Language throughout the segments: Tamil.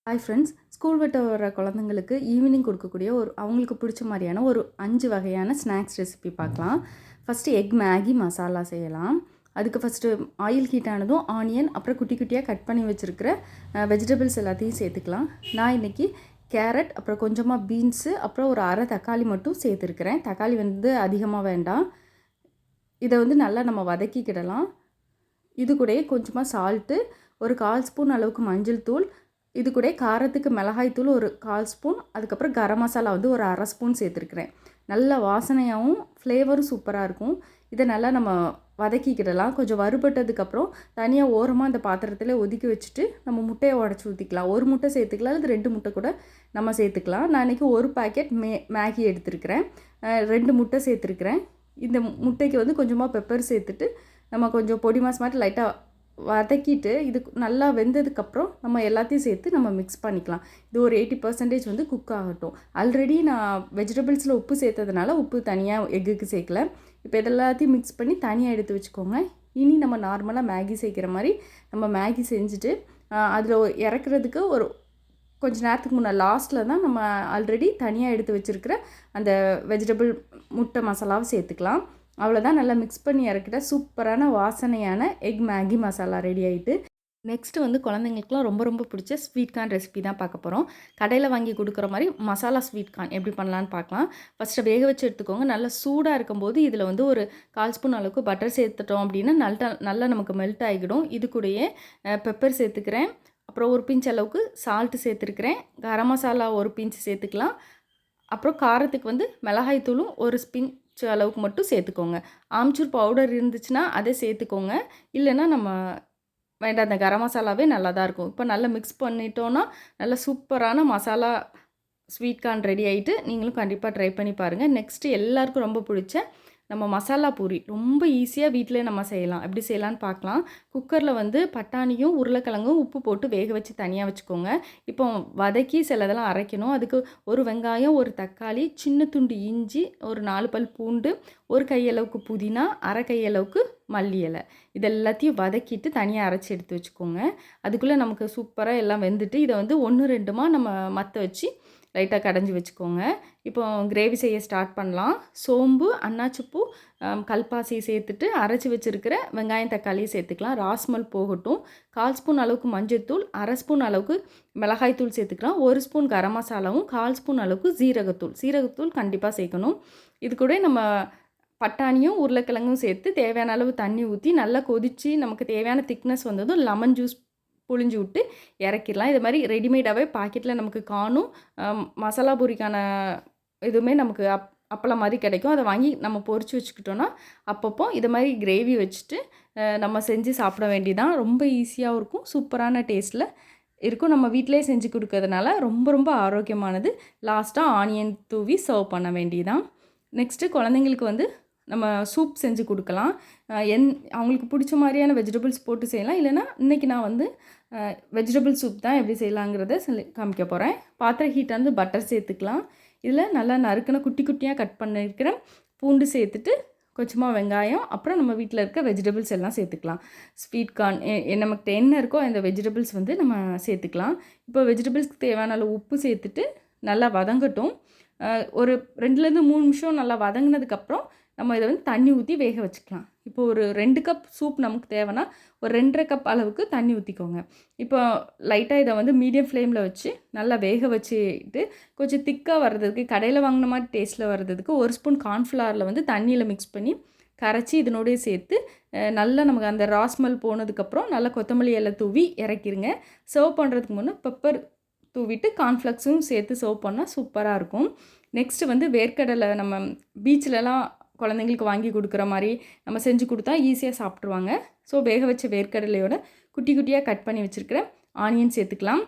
ஹாய் ஃப்ரெண்ட்ஸ், ஸ்கூல் விட்டு வர குழந்தைங்களுக்கு ஈவினிங் கொடுக்கக்கூடிய அவங்களுக்கு பிடிச்ச மாதிரியான ஒரு 5 வகையான ஸ்நாக்ஸ் ரெசிபி பார்க்கலாம். ஃபஸ்ட்டு எக் மேகி மசாலா செய்யலாம். அதுக்கு ஃபஸ்ட்டு ஆயில் ஹீட் ஆனதும் ஆனியன், அப்புறம் குட்டி குட்டியாக கட் பண்ணி வச்சுருக்கிற வெஜிடபிள்ஸ் எல்லாத்தையும் சேர்த்துக்கலாம். நான் இன்றைக்கி கேரட், அப்புறம் கொஞ்சமாக பீன்ஸு, அப்புறம் ஒரு அரை தக்காளி மட்டும் சேர்த்துருக்கிறேன். தக்காளி அதிகமாக வேண்டாம். இதை நல்லா நம்ம வதக்கிக்கிடலாம். இது கூடயே கொஞ்சமாக சால்ட்டு, ஒரு 1/4 ஸ்பூன் அளவுக்கு மஞ்சள் தூள், இது கூட காரத்துக்கு மிளகாய் தூள் ஒரு 1/4 ஸ்பூன், அதுக்கப்புறம் கரம் மசாலா ஒரு அரை ஸ்பூன் சேர்த்துருக்குறேன். நல்ல வாசனையாகவும் ஃப்ளேவரும் சூப்பராக இருக்கும். இதை நல்லா நம்ம வதக்கிக்கிடலாம். கொஞ்சம் வறுபட்டதுக்கப்புறம் தனியாக ஓரமாக அந்த பாத்திரத்தில் ஒதுக்கி வச்சுட்டு நம்ம முட்டையை உடச்சி ஊற்றிக்கலாம். ஒரு முட்டை சேர்த்துக்கலாம், அல்லது 2 முட்டை கூட நம்ம சேர்த்துக்கலாம். நான் இன்றைக்கி ஒரு பேக்கெட் மேகி எடுத்துருக்கிறேன். 2 முட்டை சேர்த்துருக்குறேன். இந்த முட்டைக்கு கொஞ்சமாக பெப்பர் சேர்த்துட்டு நம்ம கொஞ்சம் பொடி மாஸ் மாதிரி லைட்டாக வதக்கிட்டு இது நல்லா வெந்ததுக்கப்புறம் நம்ம எல்லாத்தையும் சேர்த்து நம்ம மிக்ஸ் பண்ணிக்கலாம். இது ஒரு 80% குக் ஆகட்டும். ஆல்ரெடி நான் வெஜிடபிள்ஸில் உப்பு சேர்த்ததுனால உப்பு தனியாக எக்குக்கு சேர்க்கல. இப்போ இதெல்லாத்தையும் மிக்ஸ் பண்ணி தனியாக எடுத்து வச்சுக்கோங்க. இனி நம்ம நார்மலாக மேகி சேர்க்குற மாதிரி நம்ம மேகி செஞ்சுட்டு அதில் இறக்குறதுக்கு ஒரு கொஞ்சம் நேரத்துக்கு முன்னே லாஸ்ட்டில் தான் நம்ம ஆல்ரெடி தனியாக எடுத்து வச்சுருக்கிற அந்த வெஜிடபிள் முட்டை மசாலாவை சேர்த்துக்கலாம். அவ்வளோதான். நல்லா மிக்ஸ் பண்ணி இறக்கிட்ட சூப்பரான வாசனையான எக் மேகி மசாலா ரெடி ஆகிட்டு. நெக்ஸ்ட்டு குழந்தைங்களுக்குலாம் ரொம்ப ரொம்ப பிடிச்ச ஸ்வீட் கார்ன் ரெசிபி தான் பார்க்க போகிறோம். கடையில் வாங்கி கொடுக்குற மாதிரி மசாலா ஸ்வீட் கார்ன் எப்படி பண்ணலான்னு பார்க்கலாம். ஃபஸ்ட்டு வேக வச்சு எடுத்துக்கோங்க. நல்லா சூடாக இருக்கும்போது இதில் ஒரு 1/4 ஸ்பூன் அளவுக்கு பட்டர் சேர்த்துட்டோம் அப்படின்னா நல்லா நமக்கு மெல்ட் ஆகிடும். இது கூடயே பெப்பர் சேர்த்துக்கிறேன். அப்புறம் ஒரு பிஞ்ச் அளவுக்கு சால்ட்டு சேர்த்துருக்கிறேன். கரம் மசாலா ஒரு பிஞ்ச் சேர்த்துக்கலாம். அப்புறம் காரத்துக்கு மிளகாய் தூளும் ஒரு பிஞ்ச் அளவுக்கு மட்டும் சேர்த்துக்கோங்க. ஆம்ச்சூர் பவுடர் இருந்துச்சுன்னா அதை சேர்த்துக்கோங்க. இல்லைன்னா நம்ம வேண்டாம், அந்த கரம் மசாலாவே நல்லா தான் இருக்கும். இப்போ நல்லா மிக்ஸ் பண்ணிட்டோன்னா நல்லா சூப்பரான மசாலா ஸ்வீட் கார்ன் ரெடி ஆகிட்டு. நீங்களும் கண்டிப்பாக ட்ரை பண்ணி பாருங்கள். நெக்ஸ்ட்டு எல்லாருக்கும் ரொம்ப பிடிச்ச நம்ம மசாலா பூரி ரொம்ப ஈஸியாக வீட்டிலே நம்ம செய்யலாம். எப்படி செய்யலான்னு பார்க்கலாம். குக்கரில் பட்டாணியும் உருளைக்கிழங்கும் உப்பு போட்டு வேக வச்சு தனியாக வச்சுக்கோங்க. இப்போ வதக்கி சிலதெல்லாம் அரைக்கணும். அதுக்கு ஒரு வெங்காயம், ஒரு தக்காளி, சின்ன துண்டு இஞ்சி, ஒரு 4 பல் பூண்டு, ஒரு கையளவுக்கு புதினா, அரை கையளவுக்கு மல்லி இலை, இது எல்லாத்தையும் வதக்கிட்டு தனியாக அரைச்சி எடுத்து வச்சுக்கோங்க. அதுக்குள்ளே நமக்கு சூப்பராக எல்லாம் வெந்துட்டு இதை 1 2மா நம்ம மற்ற வச்சு லைட்டாக கடைஞ்சி வச்சுக்கோங்க. இப்போ கிரேவி செய்ய ஸ்டார்ட் பண்ணலாம். சோம்பு, அன்னாச்சிப்பூ, கல்பாசி சேர்த்துட்டு அரைச்சி வச்சுருக்கிற வெங்காயம் தக்காளியை சேர்த்துக்கலாம். ராஸ்மல் போகட்டும். 1/4 ஸ்பூன் அளவுக்கு மஞ்சள்தூள், அரை ஸ்பூன் அளவுக்கு மிளகாய்த்தூள் சேர்த்துக்கலாம். 1 ஸ்பூன் கரம் மசாலாவும் 1/4 ஸ்பூன் அளவுக்கு சீரகத்தூள் கண்டிப்பாக சேர்க்கணும். இது கூட நம்ம பட்டாணியும் உருளைக்கிழங்கும் சேர்த்து தேவையான அளவு தண்ணி ஊற்றி நல்லா கொதித்து நமக்கு தேவையான திக்னஸ் வந்ததும் லெமன் ஜூஸ் புழிஞ்சு விட்டு இறக்கிடலாம். இது மாதிரி ரெடிமேடாகவே பாக்கெட்டில் நமக்கு காணும் மசாலா பூரிக்கான இதுவுமே நமக்கு அப்பளம் மாதிரி கிடைக்கும். அதை வாங்கி நம்ம பொரிச்சு வச்சுக்கிட்டோன்னா அப்பப்போ இது மாதிரி கிரேவி வச்சுட்டு நம்ம செஞ்சு சாப்பிட வேண்டியதான். ரொம்ப ஈஸியாகவும் இருக்கும், சூப்பரான டேஸ்ட்டில் இருக்கும். நம்ம வீட்டிலே செஞ்சு கொடுக்கறதுனால ரொம்ப ரொம்ப ஆரோக்கியமானது. லாஸ்ட்டாக ஆனியன் தூவி சர்வ் பண்ண வேண்டியதான். நெக்ஸ்ட்டு குழந்தைங்களுக்கு நம்ம சூப் செஞ்சு கொடுக்கலாம். அவங்களுக்கு பிடிச்ச மாதிரியான வெஜிடபிள்ஸ் போட்டு செய்யலாம். இல்லைனா இன்றைக்கி நான் வெஜிடபிள் சூப் தான் எப்படி செய்யலாங்கிறத காமிக்க போகிறேன். பாத்திரம் ஹீட்டானது பட்டர் சேர்த்துக்கலாம். இதில் நல்லா நறுக்கின குட்டி குட்டியாக கட் பண்ணியிருக்கிற பூண்டு சேர்த்துட்டு கொஞ்சமாக வெங்காயம், அப்புறம் நம்ம வீட்டில் இருக்க வெஜிடபிள்ஸ் எல்லாம் சேர்த்துக்கலாம். ஸ்வீட் கார்ன் நமக்கு என்ன இருக்கோ அந்த வெஜிடபிள்ஸ் நம்ம சேர்த்துக்கலாம். இப்போ வெஜிடபிள்ஸ்க்கு தேவையான அளவு உப்பு சேர்த்துட்டு நல்லா வதங்கட்டும். ஒரு 2லேருந்து 3 நிமிஷம் நல்லா வதங்கினதுக்கப்புறம் நம்ம இதை தண்ணி ஊற்றி வேக வச்சுக்கலாம். இப்போ ஒரு 2 கப் சூப் நமக்கு தேவைன்னா ஒரு 2.5 கப் அளவுக்கு தண்ணி ஊற்றிக்கோங்க. இப்போ லைட்டாக இதை மீடியம் ஃப்ளேமில் வச்சு நல்லா வேக வச்சுட்டு கொஞ்சம் திக்காக வர்றதுக்கு, கடையில் வாங்கின மாதிரி டேஸ்ட்டில் வர்றதுக்கு 1 ஸ்பூன் கார்ன்ஃப்ளவரில் தண்ணியில் மிக்ஸ் பண்ணி கரைச்சி இதனோடய சேர்த்து நல்லா நமக்கு அந்த ராஸ்மல் போனதுக்கப்புறம் நல்லா கொத்தமல்லி இலை தூவி இறக்கிருங்க. சர்வ் பண்ணுறதுக்கு முன்னே பெப்பர் தூவிட்டு கார்ன்ஃப்ளக்ஸும் சேர்த்து சர்வ் பண்ணால் சூப்பராக இருக்கும். நெக்ஸ்ட்டு வேர்க்கடலை நம்ம பீச்சிலலாம் குழந்தைங்களுக்கு வாங்கி கொடுக்குற மாதிரி நம்ம செஞ்சு கொடுத்தா ஈஸியாக சாப்பிட்ருவாங்க. ஸோ வேக வச்ச வேர்க்கடலையோட குட்டி குட்டியாக கட் பண்ணி வச்சுருக்கிற ஆனியன் சேர்த்துக்கலாம்.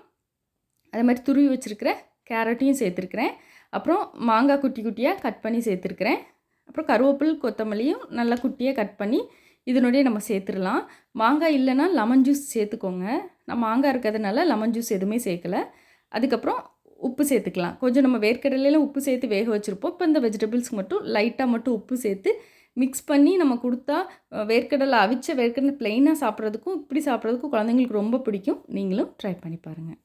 அதே மாதிரி துருவி வச்சுருக்கிற கேரட்டையும் சேர்த்துருக்குறேன். அப்புறம் மாங்காய் குட்டி குட்டியாக கட் பண்ணி சேர்த்துருக்குறேன். அப்புறம் கருவேப்பில் கொத்தமல்லியும் நல்லா குட்டியாக கட் பண்ணி இதனுடைய நம்ம சேர்த்துடலாம். மாங்காய் இல்லைன்னா லெமன் ஜூஸ் சேர்த்துக்கோங்க. நான் மாங்காய் இருக்கிறதுனால லெமன் ஜூஸ் எதுவுமே சேர்க்கலை. அதுக்கப்புறம் உப்பு சேர்த்துக்கலாம். கொஞ்சம் நம்ம வேர்க்கடலையில் உப்பு சேர்த்து வேக வச்சுருப்போம். இப்போ இந்த வெஜிடபிள்ஸ்க்கு மட்டும் லைட்டாக மட்டும் உப்பு சேர்த்து மிக்ஸ் பண்ணி நம்ம கொடுத்தா வேர்க்கடலை அவிச்ச வேர்க்கடலை ப்ளெயினாக சாப்பிட்றதுக்கும் இப்படி சாப்பிட்றதுக்கும் குழந்தைங்களுக்கு ரொம்ப பிடிக்கும். நீங்களும் ட்ரை பண்ணி பாருங்கள்.